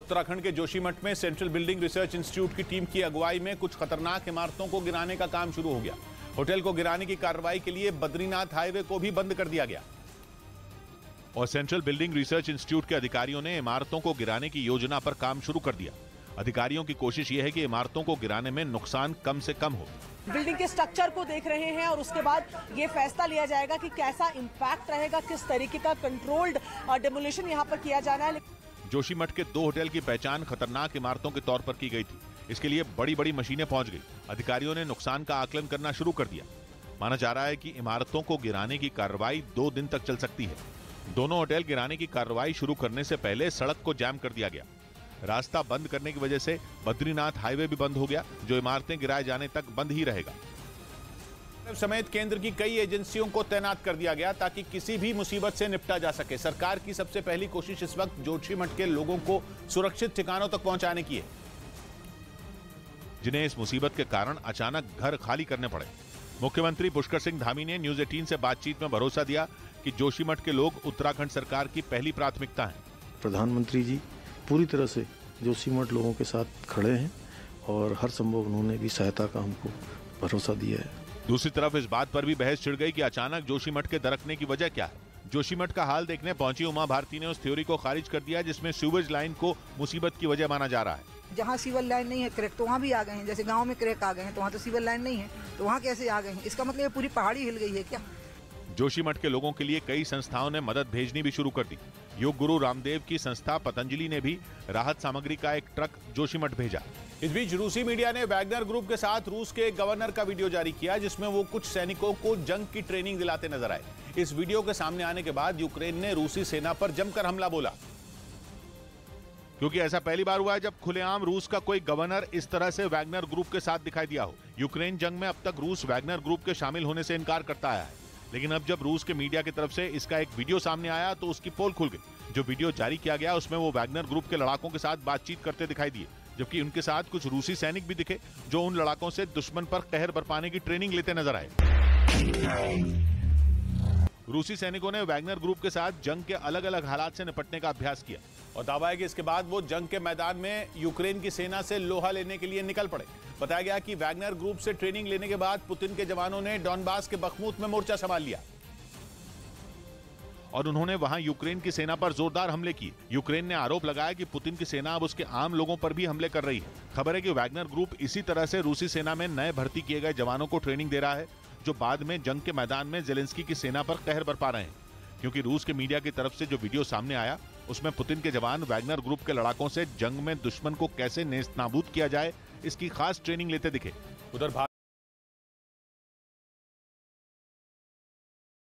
उत्तराखंड के जोशीमठ में central building research institute की टीम की अगुवाई में कुछ खतरनाक इमारतों को गिराने का काम शुरू हो गया। होटल को गिराने की कार्रवाई के लिए बद्रीनाथ हाईवे को भी बंद कर दिया गया और सेंट्रल बिल्डिंग रिसर्च इंस्टीट्यूट के अधिकारियों ने इमारतों को गिराने की योजना पर काम शुरू कर दिया। अधिकारियों की कोशिश यह है कि इमारतों को गिराने में नुकसान कम से कम हो। बिल्डिंग के स्ट्रक्चर को देख रहे हैं और उसके बाद ये फैसला लिया जाएगा कि कैसा इम्पैक्ट रहेगा, किस तरीके का कंट्रोल्ड डेमोलिशन यहाँ पर किया जाना है। जोशीमठ के 2 होटल की पहचान खतरनाक इमारतों के तौर पर की गई थी। इसके लिए बड़ी बड़ी मशीनें पहुंच गई। अधिकारियों ने नुकसान का आकलन करना शुरू कर दिया। माना जा रहा है कि इमारतों को गिराने की कार्रवाई 2 दिन तक चल सकती है। दोनों होटल गिराने की कार्रवाई शुरू करने से पहले सड़क को जाम कर दिया गया। रास्ता बंद करने की वजह से बद्रीनाथ हाईवे भी बंद हो गया, जो इमारतें गिराए जाने तक बंद ही रहेगा। समेत केंद्र की कई एजेंसियों को तैनात कर दिया गया ताकि किसी भी मुसीबत से निपटा जा सके। सरकार की सबसे पहली कोशिश इस वक्त जोशीमठ के लोगों को सुरक्षित ठिकानों तक पहुंचाने की है, जिन्हें इस मुसीबत के कारण अचानक घर खाली करने पड़े। मुख्यमंत्री पुष्कर सिंह धामी ने न्यूज 18 से बातचीत में भरोसा दिया कि जोशीमठ के लोग उत्तराखंड सरकार की पहली प्राथमिकता हैं। प्रधानमंत्री जी पूरी तरह से जोशीमठ लोगों के साथ खड़े हैं और हर संभव उन्होंने भी सहायता का हमको भरोसा दिया है। दूसरी तरफ इस बात पर भी बहस छिड़ गई कि अचानक जोशीमठ के दरकने की वजह क्या है। जोशीमठ का हाल देखने पहुंची उमा भारती ने उस थ्योरी को खारिज कर दिया जिसमें सीवेज लाइन को मुसीबत की वजह माना जा रहा है। जहाँ सीवर लाइन नहीं है क्रैक, तो वहाँ भी आ गए हैं। जैसे गांव में क्रैक आ गए हैं तो वहाँ तो सीवर लाइन नहीं है, तो वहाँ कैसे आ गए हैं? इसका मतलब ये पूरी पहाड़ी हिल गई है क्या? जोशीमठ के लोगों के लिए कई संस्थाओं ने मदद भेजनी भी शुरू कर दी। योग गुरु रामदेव की संस्था पतंजलि ने भी राहत सामग्री का एक ट्रक जोशीमठ भेजा। इस बीच रूसी मीडिया ने वैगनर ग्रुप के साथ रूस के गवर्नर का वीडियो जारी किया जिसमें वो कुछ सैनिकों को जंग की ट्रेनिंग दिलाते नजर आए। इस वीडियो के सामने आने के बाद यूक्रेन ने रूसी सेना पर जमकर हमला बोला, क्योंकि ऐसा पहली बार हुआ है जब खुलेआम रूस का कोई गवर्नर इस तरह से वैगनर ग्रुप के साथ दिखाई दिया हो। यूक्रेन जंग में अब तक रूस वैगनर ग्रुप के शामिल होने से इनकार करता आया है, लेकिन अब जब रूस के मीडिया की तरफ से इसका एक वीडियो सामने आया तो उसकी पोल खुल गई। जो वीडियो जारी किया गया उसमें वो वैगनर ग्रुप के लड़ाकों के साथ बातचीत करते दिखाई दिए, जबकि उनके साथ कुछ रूसी सैनिक भी दिखे जो उन लड़ाकों से दुश्मन पर कहर बरपाने की ट्रेनिंग लेते नजर आए। रूसी सैनिकों ने वैगनर ग्रुप के साथ जंग के अलग अलग हालात से निपटने का अभ्यास किया और दावा है कि इसके बाद वो जंग के मैदान में यूक्रेन की सेना से लोहा लेने के लिए निकल पड़े। बताया गया कि वैगनर ग्रुप से ट्रेनिंग लेने के बाद पुतिन के जवानों ने डॉनबास के बखमुत में मोर्चा संभाल लिया और उन्होंने वहां यूक्रेन की सेना पर जोरदार हमले किए। यूक्रेन ने आरोप लगाया कि पुतिन की सेना अब उसके आम लोगों पर भी हमले कर रही है। खबर है कि वैगनर ग्रुप इसी तरह से रूसी सेना में नए भर्ती किए गए जवानों को ट्रेनिंग दे रहा है, जो बाद में जंग के मैदान में जेलेंस्की की सेना पर कहर बरपा रहे हैं। क्योंकि रूस के मीडिया की तरफ से जो वीडियो सामने आया उसमें पुतिन के जवान वैगनर ग्रुप के लड़ाकों से जंग में दुश्मन को कैसे नेस्तनाबूद किया जाए इसकी खास ट्रेनिंग लेते दिखे। उधर